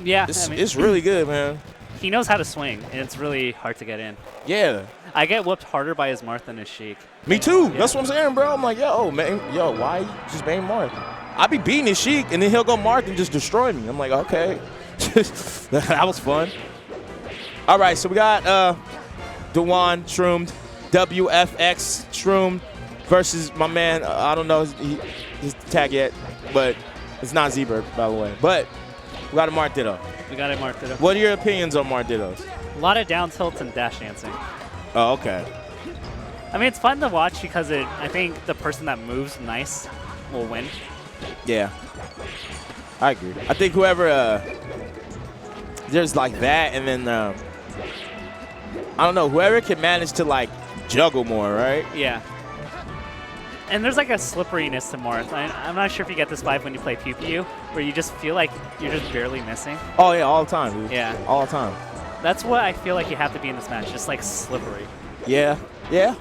Yeah, It's really good, man. He knows how to swing, and it's really hard to get in. Yeah. I get whooped harder by his Marth than his Sheik. Me too. Yeah. That's what I'm saying, bro. I'm like, yo, man, why you just main Marth? I be beating his Sheik, and then he'll go Marth and just destroy me. I'm like, okay. That was fun. All right, so we got Dewan Shroomed, WFX Shroomed versus my man, I don't know his tag yet, but it's not Z-Bird, by the way. But we got a Marth Ditto. We got a Marth Ditto. What are your opinions on Marth Dittos? A lot of down tilts and dash dancing. Oh, okay. I mean, it's fun to watch because I think the person that moves nice will win. Yeah. I agree. I think whoever, there's like that, and then, I don't know, whoever can manage to like juggle more, right? Yeah. And there's like a slipperiness to Marth. I'm not sure if you get this vibe when you play Pew Pew, where you just feel like you're just barely missing. Oh, yeah, all the time, dude. Yeah. All the time. That's what I feel like you have to be in this match, just like slippery. Yeah. Yeah.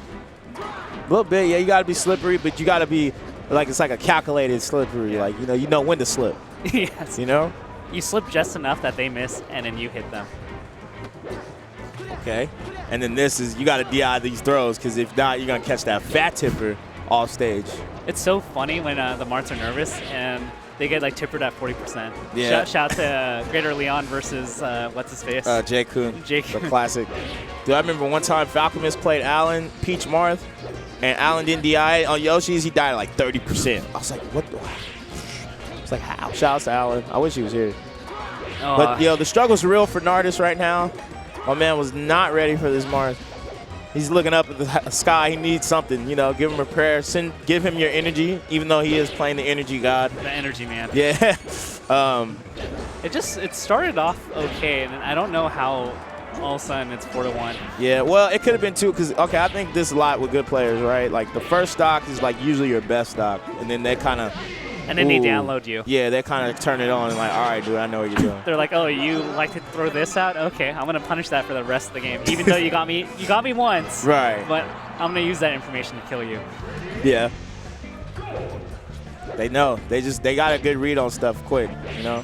A little bit, yeah, you got to be slippery, but you got to be, like, it's like a calculated slippery. Yeah. Like, you know when to slip. Yes. You know? You slip just enough that they miss, and then you hit them. Okay. And then this is, you got to DI these throws, because if not, you're going to catch that fat tipper off stage. It's so funny when the Marths are nervous and they get like tippered at 40%. Yeah. Shout out to Greater Leon versus what's his face? Jay Kuhn. Jay The Kuhn. classic. Dude, I remember one time Falcomus played Alan, Peach Marth, and Alan didn't DI on Yoshi's. He died at like 30%. I was like, what the? It's like, how? Shout out to Alan. I wish he was here. But, yo, the struggle's real for Nardis right now. My man was not ready for this Marth. He's looking up at the sky. He needs something, you know. Give him a prayer. Give him your energy, even though he is playing the energy god. The energy man. Yeah. It started off okay, and I don't know how all of a sudden it's 4-1. Yeah, well, it could have been two, because, okay, I think this a lot with good players, right? Like, the first stock is, like, usually your best stock, and then they kind of... And then they download you. Yeah, they kind of turn it on and like, all right, dude, I know what you're doing. They're like, oh, you like to throw this out? Okay, I'm gonna punish that for the rest of the game. Even though you got me once. Right. But I'm gonna use that information to kill you. Yeah. They know. They got a good read on stuff quick, you know?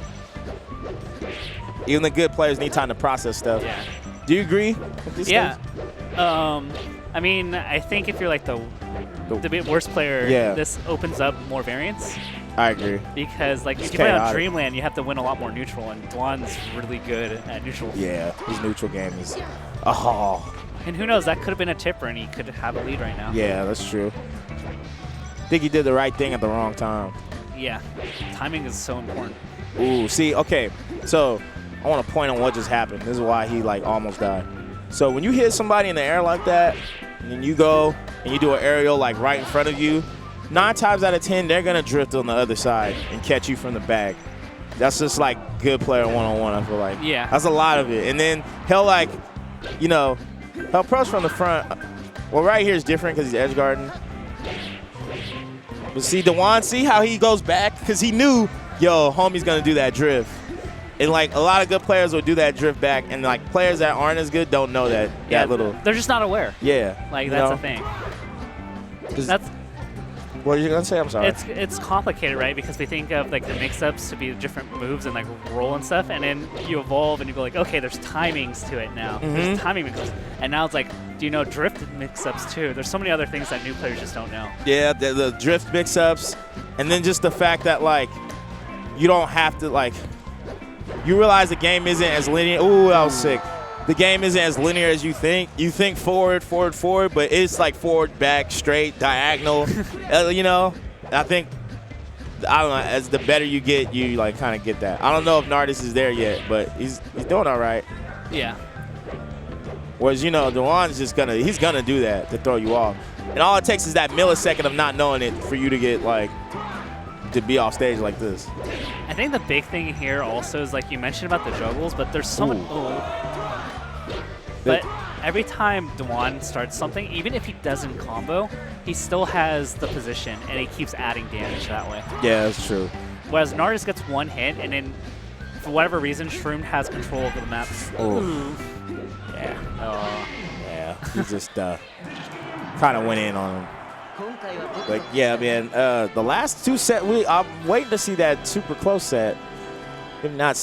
Even the good players need time to process stuff. Yeah. Do you agree with this? Yeah. I mean, I think if you're like the worst player, this opens up more variance. I agree. Because like if you play on Dreamland, you have to win a lot more neutral, and Dwan's really good at neutral. Yeah, his neutral game is, oh. And who knows, that could have been a tipper, and he could have a lead right now. Yeah, that's true. I think he did the right thing at the wrong time. Yeah, timing is so important. Ooh, see, okay, so I want to point on what just happened. This is why he like almost died. So when you hit somebody in the air like that, and then you go and you do an aerial like right in front of you, 9 times out of 10, they're going to drift on the other side and catch you from the back. That's just like good player one-on-one, I feel like. Yeah. That's a lot of it. And then he'll like, you know, he'll approach from the front. Well, right here is different because he's edge guarding. But see, Dewan, see how he goes back? Because he knew, yo, homie's going to do that drift. And, like, a lot of good players will do that drift back, and, like, players that aren't as good don't know that, yeah, that little. They're just not aware. Yeah. Like, that's the thing. That's. What are you going to say? I'm sorry. It's complicated, right? Because we think of, like, the mix-ups to be different moves and, like, roll and stuff, and then you evolve and you go, like, okay, there's timings to it now. There's timing mix-ups. And now it's like, do you know drift mix-ups, too? There's so many other things that new players just don't know. Yeah, the drift mix-ups, and then just the fact that, like, you don't have to, like, you realize the game isn't as linear. Ooh, that was sick. The game isn't as linear as you think. You think forward, forward, forward, but it's like forward, back, straight, diagonal. You know, I think, I don't know, as the better you get, you like kind of get that. I don't know if Nardis is there yet, but he's doing all right. Yeah. Whereas, you know, Dewan's just he's gonna do that to throw you off. And all it takes is that millisecond of not knowing it for you to get like, to be off stage like this. I think the big thing here also is, like you mentioned about the juggles, but there's so much. But every time Dewan starts something, even if he doesn't combo, he still has the position, and he keeps adding damage that way. Yeah, that's true. Whereas Nardis gets one hit, and then for whatever reason, Shroomed has control over the map. Oh. Yeah. Oh. Yeah. He just kind of went in on him. But yeah, man, the last 2 sets, I'm waiting to see that super close set. If not